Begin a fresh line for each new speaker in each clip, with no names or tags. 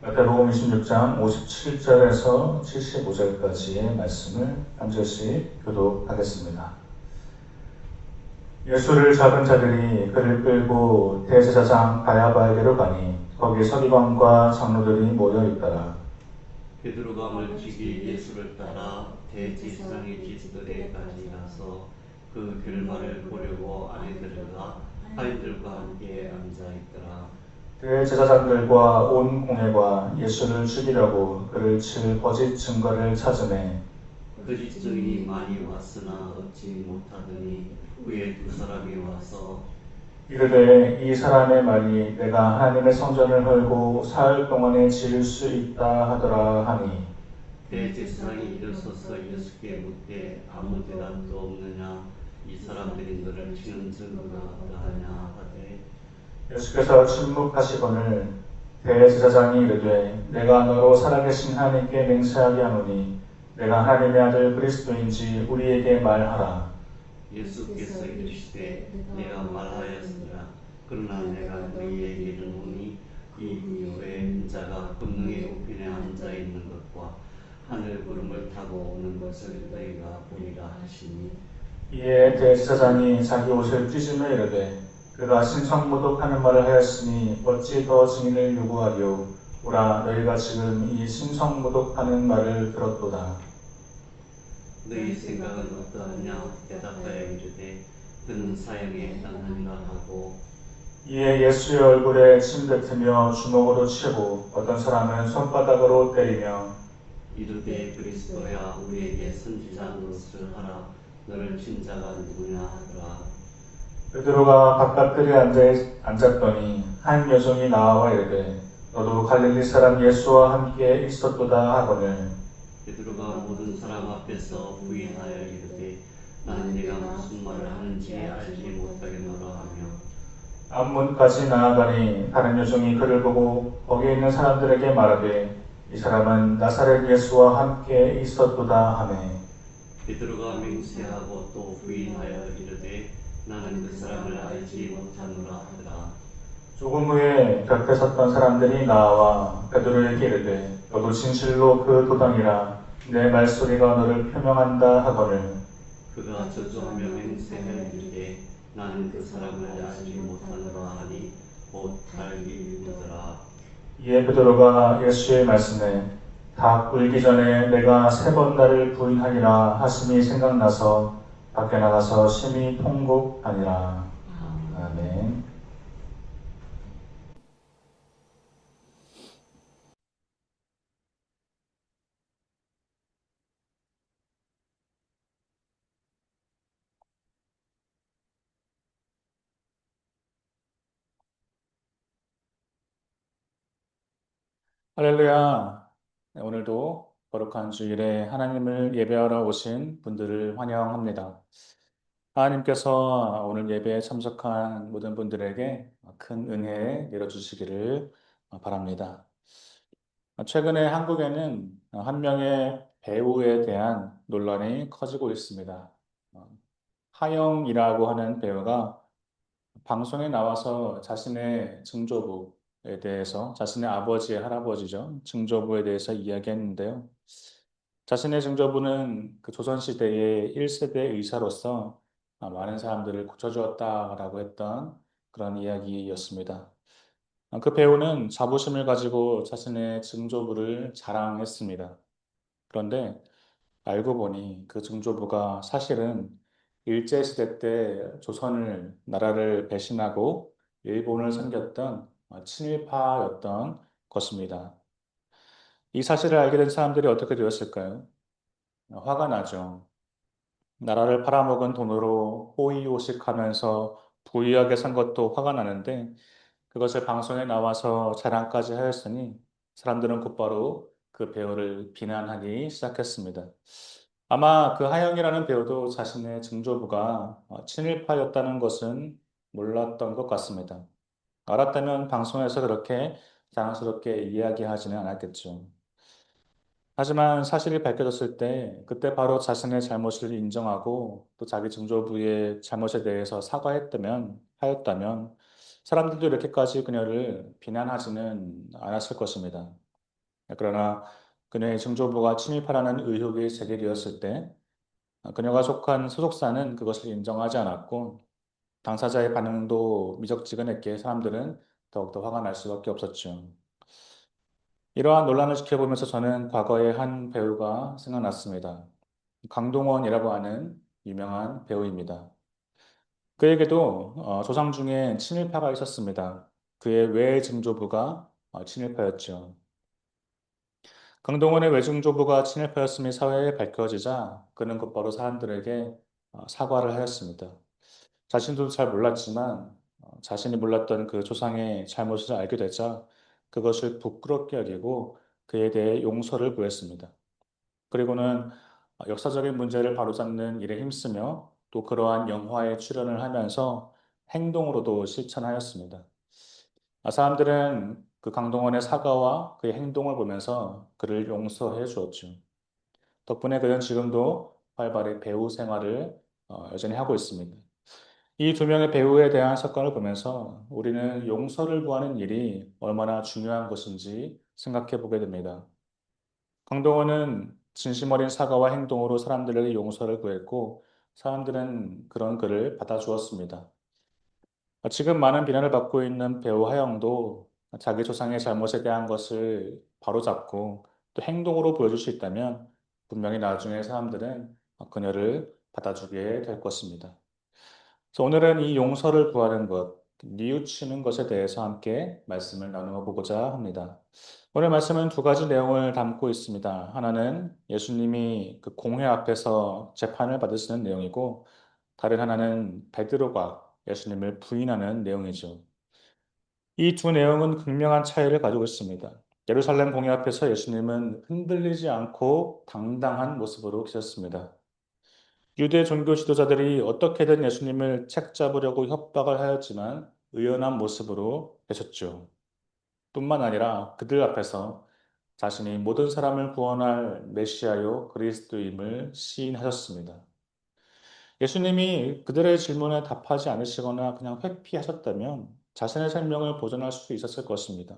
마태복음 26장 57절에서 75절까지의 말씀을 한 절씩 교독하겠습니다. 예수를 잡은 자들이 그를 끌고 대제사장 가야바에게로 가니 거기 서기관과 장로들이 모여 있더라.
베드로가 멀찍이 예수를 따라 대제사장의 집들에까지 가서 그 결말을 보려고 안에 들어가 하인들과 함께 앉아 있더라.
대제사장들과 온 공회가 예수를 죽이려고 그를 칠 거짓 증거를 찾으매
거짓 증인이 많이 왔으나 얻지 못하더니 후에 두 사람이 와서
이르되 이 사람의 말이 내가 하나님의 성전을 헐고 사흘 동안에 지을 수 있다 하더라 하니
대제사장이 일어서서 예수께 묻되 아무 대답도 없느냐. 이 사람들이 너를 치는 증거가 어떠하냐 하되
예수께서 침묵하시거늘 대제사장이 이르되 내가 너로 살아계신 하나님께 맹세하게 하노니 내가 하나님의 아들 그리스도인지 우리에게 말하라.
예수께서 이르시되 내가 말하였으나 그러나 내가 너희에게 이르노니 이 이후에 인자가 권능의 우편에 앉아 있는 것과 하늘 구름을 타고 오는 것을 너희가 보리라 하시니
이에 대제사장이 자기 옷을 찢으며 이르되 그가 신성모독하는 말을 하였으니 어찌 더 증인을 요구하리요. 오라 너희가 지금 이 신성모독하는 말을 들었도다.
너희 생각은 어떠하냐. 대답하여 이르되 그는 사형에 해당한다 하고
이에 예수의 얼굴에 침 뱉으며 주먹으로 치고 어떤 사람은 손바닥으로 때리며
이르되 그리스도야 우리에게 선지자 노릇을 하라. 너를 친 자가 누구냐 하더라.
베드로가 바깥들에 앉았더니 한 여종이 나와 이르되 너도 갈릴리 사람 예수와 함께 있었도다 하거늘
베드로가 모든 사람 앞에서 부인하여 이르되 나는 네가 무슨 말을 하는지 알지 못하겠노라 하며
앞문까지 나아가니 다른 여종이 그를 보고 거기에 있는 사람들에게 말하되 이 사람은 나사렛 예수와 함께 있었도다 하매
베드로가 맹세하고 또 부인하여 이르되 나는 그 사람을 알지 못하노라 하더라.
조금 후에 곁에 섰던 사람들이 나와 베드로에게 이르되 너도 진실로 그 도당이라 내 말소리가 너를 표명한다 하거늘
그가 저주하며 맹세하여 이르되 나는 그 사람을 알지 못하노라 하니 곧 달기 일더라.
이에 베드로가 예수의 말씀에 닭 울기 전에 내가 세 번 나를 부인하리라 하심이 생각나서 밖에 나가서 심히 통곡하니라. 아멘. 할렐루야. 네, 오늘도 거룩한 주일에 하나님을 예배하러 오신 분들을 환영합니다. 하나님께서 오늘 예배에 참석한 모든 분들에게 큰 은혜 내려주시기를 바랍니다. 최근에 한국에는 한 명의 배우에 대한 논란이 커지고 있습니다. 하영이라고 하는 배우가 방송에 나와서 자신의 증조부에 대해서, 자신의 아버지의 할아버지죠. 증조부에 대해서 이야기했는데요. 자신의 증조부는 그 조선시대의 1세대 의사로서 많은 사람들을 고쳐주었다라고 했던 그런 이야기였습니다. 그 배우는 자부심을 가지고 자신의 증조부를 자랑했습니다. 그런데 알고 보니 그 증조부가 사실은 일제시대 때 조선을, 나라를 배신하고 일본을 섬겼던 친일파였던 것입니다. 이 사실을 알게 된 사람들이 어떻게 되었을까요? 화가 나죠. 나라를 팔아먹은 돈으로 호의호식하면서 부유하게 산 것도 화가 나는데 그것을 방송에 나와서 자랑까지 하였으니 사람들은 곧바로 그 배우를 비난하기 시작했습니다. 아마 그 하영이라는 배우도 자신의 증조부가 친일파였다는 것은 몰랐던 것 같습니다. 알았다면 방송에서 그렇게 자랑스럽게 이야기하지는 않았겠죠. 하지만 사실이 밝혀졌을 때 그때 바로 자신의 잘못을 인정하고 또 자기 증조부의 잘못에 대해서 하였다면 사람들도 이렇게까지 그녀를 비난하지는 않았을 것입니다. 그러나 그녀의 증조부가 침입하라는 의혹이 제기되었을 때 그녀가 속한 소속사는 그것을 인정하지 않았고 당사자의 반응도 미적지근했기에 사람들은 더욱더 화가 날 수밖에 없었죠. 이러한 논란을 지켜보면서 저는 과거의 한 배우가 생각났습니다. 강동원이라고 하는 유명한 배우입니다. 그에게도 조상 중에 친일파가 있었습니다. 그의 외증조부가 친일파였죠. 강동원의 외증조부가 친일파였음이 사회에 밝혀지자 그는 곧바로 사람들에게 사과를 하였습니다. 자신도 잘 몰랐지만 자신이 몰랐던 그 조상의 잘못을 알게 되자 그것을 부끄럽게 여기고 그에 대해 용서를 구했습니다. 그리고는 역사적인 문제를 바로잡는 일에 힘쓰며 또 그러한 영화에 출연을 하면서 행동으로도 실천하였습니다. 사람들은 그 강동원의 사과와 그의 행동을 보면서 그를 용서해 주었죠. 덕분에 그는 지금도 활발히 배우 생활을 여전히 하고 있습니다. 이 두 명의 배우에 대한 사건을 보면서 우리는 용서를 구하는 일이 얼마나 중요한 것인지 생각해 보게 됩니다. 강동원은 진심 어린 사과와 행동으로 사람들에게 용서를 구했고 사람들은 그런 그를 받아주었습니다. 지금 많은 비난을 받고 있는 배우 하영도 자기 조상의 잘못에 대한 것을 바로잡고 또 행동으로 보여줄 수 있다면 분명히 나중에 사람들은 그녀를 받아주게 될 것입니다. 그래서 오늘은 이 용서를 구하는 것, 뉘우치는 것에 대해서 함께 말씀을 나누어 보고자 합니다. 오늘 말씀은 두 가지 내용을 담고 있습니다. 하나는 예수님이 그 공회 앞에서 재판을 받으시는 내용이고, 다른 하나는 베드로가 예수님을 부인하는 내용이죠. 이 두 내용은 극명한 차이를 가지고 있습니다. 예루살렘 공회 앞에서 예수님은 흔들리지 않고 당당한 모습으로 계셨습니다. 유대 종교 지도자들이 어떻게든 예수님을 책잡으려고 협박을 하였지만 의연한 모습으로 계셨죠. 뿐만 아니라 그들 앞에서 자신이 모든 사람을 구원할 메시아요 그리스도임을 시인하셨습니다. 예수님이 그들의 질문에 답하지 않으시거나 그냥 회피하셨다면 자신의 생명을 보존할 수 있었을 것입니다.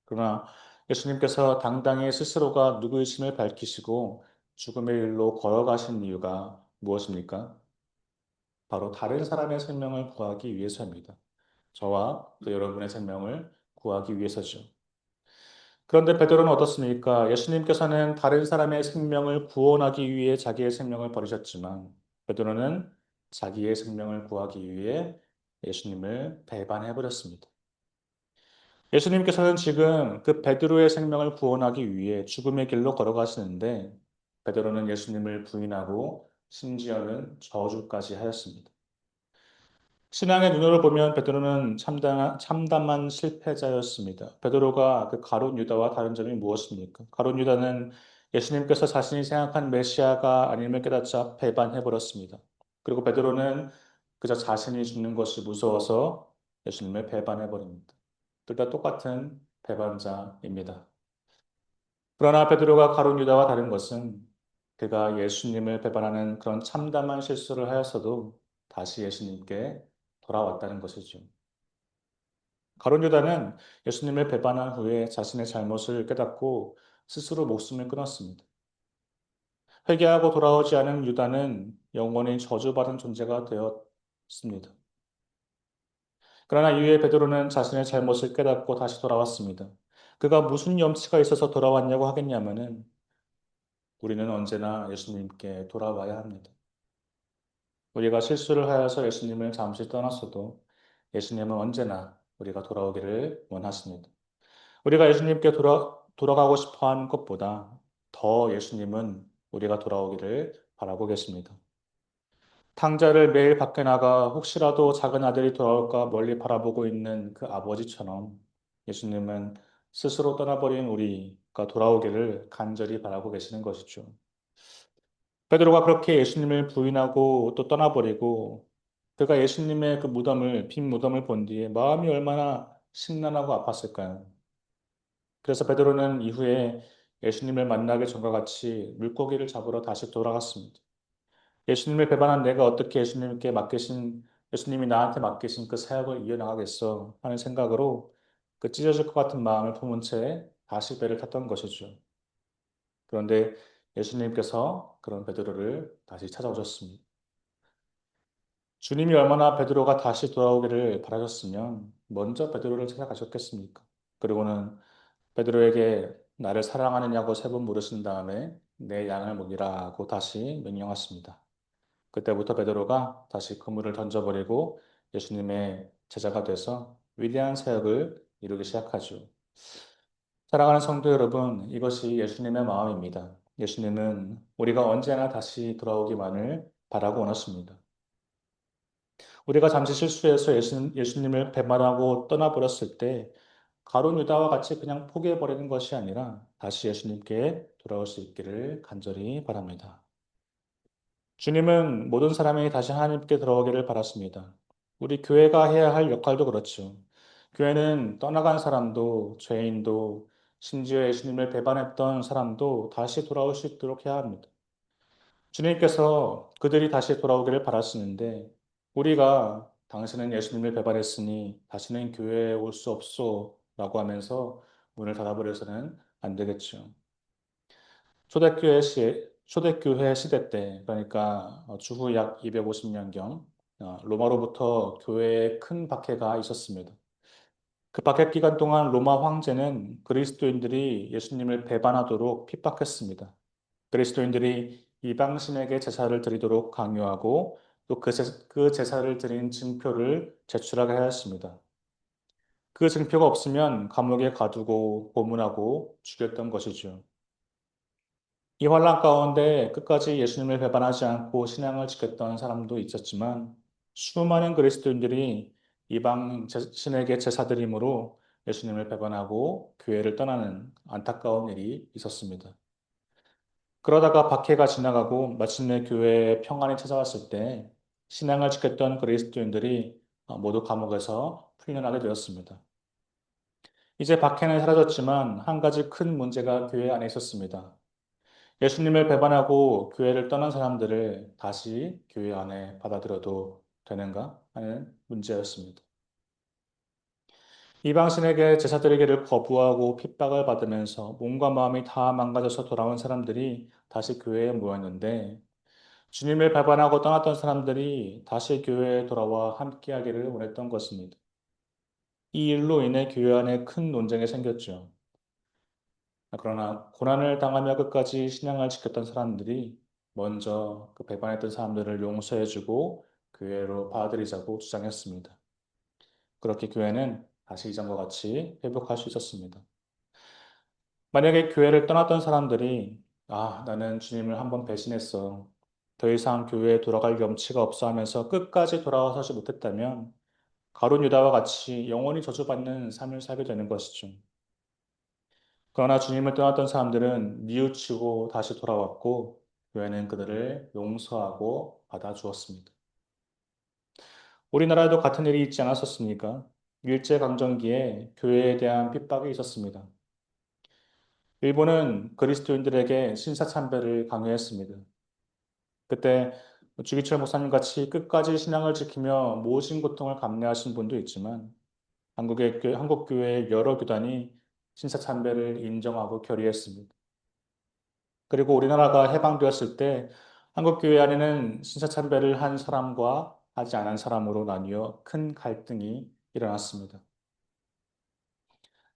그러나 예수님께서 당당히 스스로가 누구이심을 밝히시고 죽음의 일로 걸어가신 이유가 무엇입니까? 바로 다른 사람의 생명을 구하기 위해서입니다. 저와 또 여러분의 생명을 구하기 위해서죠. 그런데 베드로는 어떻습니까? 예수님께서는 다른 사람의 생명을 구원하기 위해 자기의 생명을 버리셨지만 베드로는 자기의 생명을 구하기 위해 예수님을 배반해 버렸습니다. 예수님께서는 지금 그 베드로의 생명을 구원하기 위해 죽음의 길로 걸어가시는데 베드로는 예수님을 부인하고 심지어는 저주까지 하였습니다. 신앙의 눈으로 보면 베드로는 참담한 실패자였습니다. 베드로가 그 가룟 유다와 다른 점이 무엇입니까? 가룟 유다는 예수님께서 자신이 생각한 메시아가 아님을 깨닫자 배반해 버렸습니다. 그리고 베드로는 그저 자신이 죽는 것이 무서워서 예수님을 배반해 버립니다. 둘 다 똑같은 배반자입니다. 그러나 베드로가 가룟 유다와 다른 것은 그가 예수님을 배반하는 그런 참담한 실수를 하였어도 다시 예수님께 돌아왔다는 것이죠. 가룟 유다는 예수님을 배반한 후에 자신의 잘못을 깨닫고 스스로 목숨을 끊었습니다. 회개하고 돌아오지 않은 유다는 영원히 저주받은 존재가 되었습니다. 그러나 이후에 베드로는 자신의 잘못을 깨닫고 다시 돌아왔습니다. 그가 무슨 염치가 있어서 돌아왔냐고 하겠냐면은 우리는 언제나 예수님께 돌아와야 합니다. 우리가 실수를 하여서 예수님을 잠시 떠났어도 예수님은 언제나 우리가 돌아오기를 원하십니다. 우리가 예수님께 돌아가고 싶어 하는 것보다 더 예수님은 우리가 돌아오기를 바라고 계십니다. 탕자를 매일 밖에 나가 혹시라도 작은 아들이 돌아올까 멀리 바라보고 있는 그 아버지처럼 예수님은 스스로 떠나버린 우리가 돌아오기를 간절히 바라고 계시는 것이죠. 베드로가 그렇게 예수님을 부인하고 또 떠나버리고 그가 예수님의 그 무덤을, 빈 무덤을 본 뒤에 마음이 얼마나 심란하고 아팠을까요? 그래서 베드로는 이후에 예수님을 만나기 전과 같이 물고기를 잡으러 다시 돌아갔습니다. 예수님을 배반한 내가 어떻게 예수님이 나한테 맡기신 그 사역을 이어나가겠어 하는 생각으로 그 찢어질 것 같은 마음을 품은 채 다시 배를 탔던 것이죠. 그런데 예수님께서 그런 베드로를 다시 찾아오셨습니다. 주님이 얼마나 베드로가 다시 돌아오기를 바라셨으면 먼저 베드로를 찾아가셨겠습니까? 그리고는 베드로에게 나를 사랑하느냐고 세 번 물으신 다음에 내 양을 먹이라고 다시 명령하십니다. 그때부터 베드로가 다시 그물을 던져버리고 예수님의 제자가 돼서 위대한 사역을 이루기 시작하죠. 사랑하는 성도 여러분, 이것이 예수님의 마음입니다. 예수님은 우리가 언제나 다시 돌아오기만을 바라고 원하십니다. 우리가 잠시 실수해서 예수님을 배반하고 떠나버렸을 때 가룟 유다와 같이 그냥 포기해버리는 것이 아니라 다시 예수님께 돌아올 수 있기를 간절히 바랍니다. 주님은 모든 사람이 다시 하나님께 돌아오기를 바랐습니다. 우리 교회가 해야 할 역할도 그렇죠. 교회는 떠나간 사람도 죄인도 심지어 예수님을 배반했던 사람도 다시 돌아올 수 있도록 해야 합니다. 주님께서 그들이 다시 돌아오기를 바라시는데 우리가 당신은 예수님을 배반했으니 다시는 교회에 올 수 없소 라고 하면서 문을 닫아버려서는 안 되겠죠. 초대교회 시대 때, 그러니까 주후 약 250년경, 로마로부터 교회에 큰 박해가 있었습니다. 그 박해 기간 동안 로마 황제는 그리스도인들이 예수님을 배반하도록 핍박했습니다. 그리스도인들이 이방신에게 제사를 드리도록 강요하고 또 그 제사를 드린 증표를 제출하게 하였습니다. 그 증표가 없으면 감옥에 가두고 고문하고 죽였던 것이죠. 이 환란 가운데 끝까지 예수님을 배반하지 않고 신앙을 지켰던 사람도 있었지만 수많은 그리스도인들이 이방 신에게 제사드림으로 예수님을 배반하고 교회를 떠나는 안타까운 일이 있었습니다. 그러다가 박해가 지나가고 마침내 교회에 평안이 찾아왔을 때 신앙을 지켰던 그리스도인들이 모두 감옥에서 풀려나게 되었습니다. 이제 박해는 사라졌지만 한 가지 큰 문제가 교회 안에 있었습니다. 예수님을 배반하고 교회를 떠난 사람들을 다시 교회 안에 받아들여도 되는가 하는 문제였습니다. 이방신에게 제사드리기를 거부하고 핍박을 받으면서 몸과 마음이 다 망가져서 돌아온 사람들이 다시 교회에 모였는데 주님을 배반하고 떠났던 사람들이 다시 교회에 돌아와 함께하기를 원했던 것입니다. 이 일로 인해 교회 안에 큰 논쟁이 생겼죠. 그러나 고난을 당하며 끝까지 신앙을 지켰던 사람들이 먼저 그 배반했던 사람들을 용서해주고 교회로 받아들이자고 주장했습니다. 그렇게 교회는 다시 이전과 같이 회복할 수 있었습니다. 만약에 교회를 떠났던 사람들이 나는 주님을 한번 배신했어. 더 이상 교회에 돌아갈 염치가 없어 하면서 끝까지 돌아서지 못했다면 가룟 유다와 같이 영원히 저주받는 삶을 살게 되는 것이죠. 그러나 주님을 떠났던 사람들은 뉘우치고 다시 돌아왔고 교회는 그들을 용서하고 받아주었습니다. 우리나라에도 같은 일이 있지 않았었습니까? 일제강점기에 교회에 대한 핍박이 있었습니다. 일본은 그리스도인들에게 신사참배를 강요했습니다. 그때 주기철 목사님 같이 끝까지 신앙을 지키며 모진 고통을 감내하신 분도 있지만 한국 교회의 여러 교단이 신사참배를 인정하고 결의했습니다. 그리고 우리나라가 해방되었을 때 한국 교회 안에는 신사참배를 한 사람과 하지 않은 사람으로 나뉘어 큰 갈등이 일어났습니다.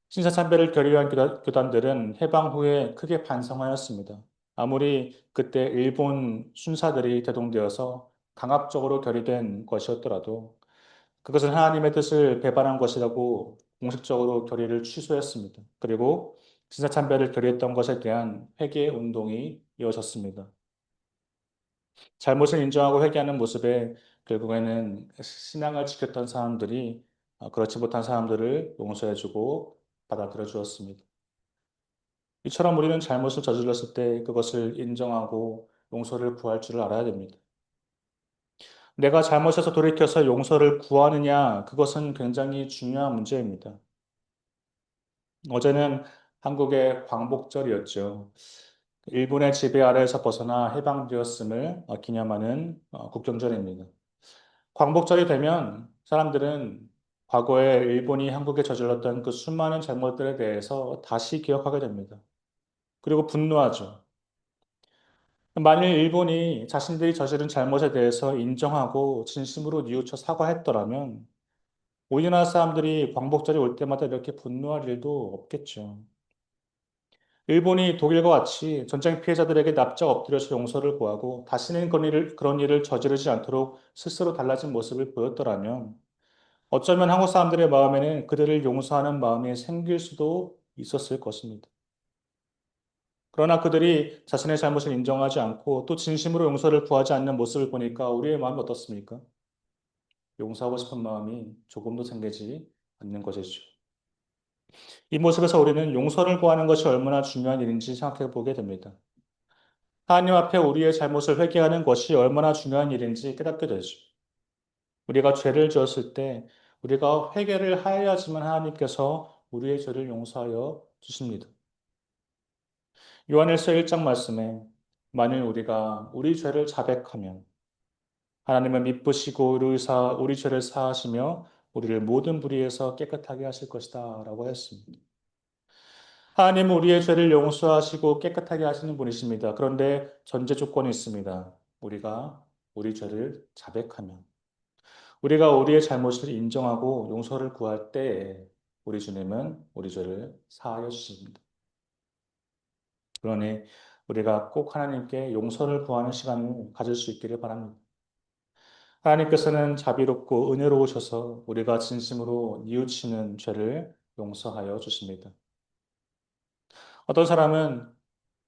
신사참배를 결의한 교단들은 해방 후에 크게 반성하였습니다. 아무리 그때 일본 순사들이 대동되어서 강압적으로 결의된 것이었더라도 그것은 하나님의 뜻을 배반한 것이라고 공식적으로 결의를 취소했습니다. 그리고 신사참배를 결의했던 것에 대한 회개 운동이 이어졌습니다. 잘못을 인정하고 회개하는 모습에 결국에는 신앙을 지켰던 사람들이 그렇지 못한 사람들을 용서해주고 받아들여 주었습니다. 이처럼 우리는 잘못을 저질렀을 때 그것을 인정하고 용서를 구할 줄을 알아야 됩니다. 내가 잘못해서 돌이켜서 용서를 구하느냐, 그것은 굉장히 중요한 문제입니다. 어제는 한국의 광복절이었죠. 일본의 지배 아래에서 벗어나 해방되었음을 기념하는 국경절입니다. 광복절이 되면 사람들은 과거에 일본이 한국에 저질렀던 그 수많은 잘못들에 대해서 다시 기억하게 됩니다. 그리고 분노하죠. 만일 일본이 자신들이 저지른 잘못에 대해서 인정하고 진심으로 뉘우쳐 사과했더라면 우리나라 사람들이 광복절이 올 때마다 이렇게 분노할 일도 없겠죠. 일본이 독일과 같이 전쟁 피해자들에게 납작 엎드려서 용서를 구하고 다시는 그런 일을 저지르지 않도록 스스로 달라진 모습을 보였더라면 어쩌면 한국 사람들의 마음에는 그들을 용서하는 마음이 생길 수도 있었을 것입니다. 그러나 그들이 자신의 잘못을 인정하지 않고 또 진심으로 용서를 구하지 않는 모습을 보니까 우리의 마음이 어떻습니까? 용서하고 싶은 마음이 조금도 생기지 않는 것이죠. 이 모습에서 우리는 용서를 구하는 것이 얼마나 중요한 일인지 생각해 보게 됩니다. 하나님 앞에 우리의 잘못을 회개하는 것이 얼마나 중요한 일인지 깨닫게 되죠. 우리가 죄를 지었을 때 우리가 회개를 하여야지만 하나님께서 우리의 죄를 용서하여 주십니다. 요한일서 1장 말씀에 만일 우리가 우리 죄를 자백하면 하나님은 미쁘시고 우리 죄를 사하시며 우리를 모든 불의에서 깨끗하게 하실 것이다 라고 했습니다. 하나님은 우리의 죄를 용서하시고 깨끗하게 하시는 분이십니다. 그런데 전제 조건이 있습니다. 우리가 우리 죄를 자백하면 우리가 우리의 잘못을 인정하고 용서를 구할 때에 우리 주님은 우리 죄를 사하여 주십니다. 그러니 우리가 꼭 하나님께 용서를 구하는 시간을 가질 수 있기를 바랍니다. 하나님께서는 자비롭고 은혜로우셔서 우리가 진심으로 뉘우치는 죄를 용서하여 주십니다. 어떤 사람은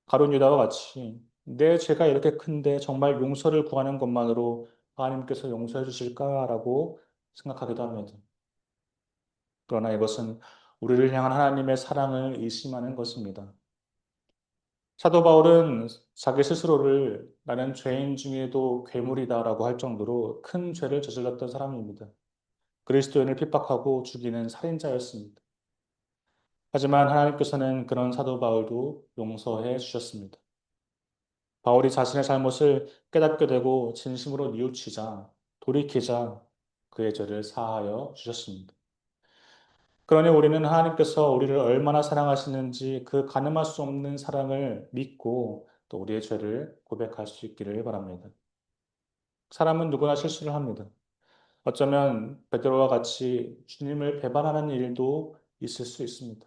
가룟 유다와 같이 내 죄가 이렇게 큰데 정말 용서를 구하는 것만으로 하나님께서 용서해 주실까라고 생각하기도 합니다. 그러나 이것은 우리를 향한 하나님의 사랑을 의심하는 것입니다. 사도 바울은 자기 스스로를 나는 죄인 중에도 괴물이다라고 할 정도로 큰 죄를 저질렀던 사람입니다. 그리스도인을 핍박하고 죽이는 살인자였습니다. 하지만 하나님께서는 그런 사도 바울도 용서해 주셨습니다. 바울이 자신의 잘못을 깨닫게 되고 진심으로 뉘우치자 돌이키자 그의 죄를 사하여 주셨습니다. 그러니 우리는 하나님께서 우리를 얼마나 사랑하시는지 그 가늠할 수 없는 사랑을 믿고 또 우리의 죄를 고백할 수 있기를 바랍니다. 사람은 누구나 실수를 합니다. 어쩌면 베드로와 같이 주님을 배반하는 일도 있을 수 있습니다.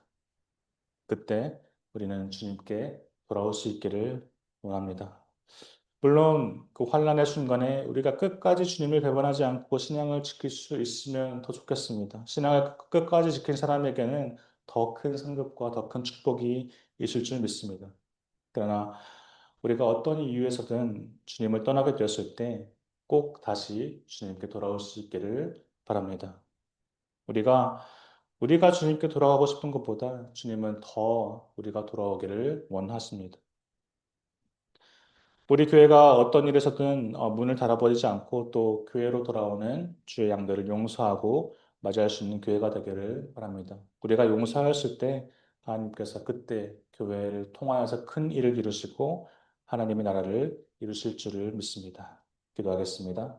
그때 우리는 주님께 돌아올 수 있기를 원합니다. 물론 그 환난의 순간에 우리가 끝까지 주님을 배반하지 않고 신앙을 지킬 수 있으면 더 좋겠습니다. 신앙을 끝까지 지킨 사람에게는 더 큰 상급과 더 큰 축복이 있을 줄 믿습니다. 그러나 우리가 어떤 이유에서든 주님을 떠나게 되었을 때 꼭 다시 주님께 돌아올 수 있기를 바랍니다. 우리가 주님께 돌아가고 싶은 것보다 주님은 더 우리가 돌아오기를 원하십니다. 우리 교회가 어떤 일에서든 문을 닫아버리지 않고 또 교회로 돌아오는 주의 양들을 용서하고 맞이할 수 있는 교회가 되기를 바랍니다. 우리가 용서하였을 때 하나님께서 그때 교회를 통하여서 큰 일을 이루시고 하나님의 나라를 이루실 줄을 믿습니다. 기도하겠습니다.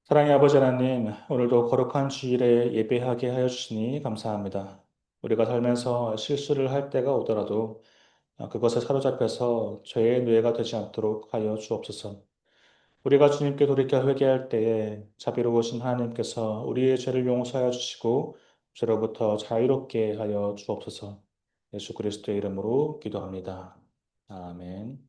사랑의 아버지 하나님, 오늘도 거룩한 주일에 예배하게 하여 주시니 감사합니다. 우리가 살면서 실수를 할 때가 오더라도 그것에 사로잡혀서 죄의 노예가 되지 않도록 하여 주옵소서. 우리가 주님께 돌이켜 회개할 때에 자비로우신 하나님께서 우리의 죄를 용서하여 주시고 죄로부터 자유롭게 하여 주옵소서. 예수 그리스도의 이름으로 기도합니다. 아멘.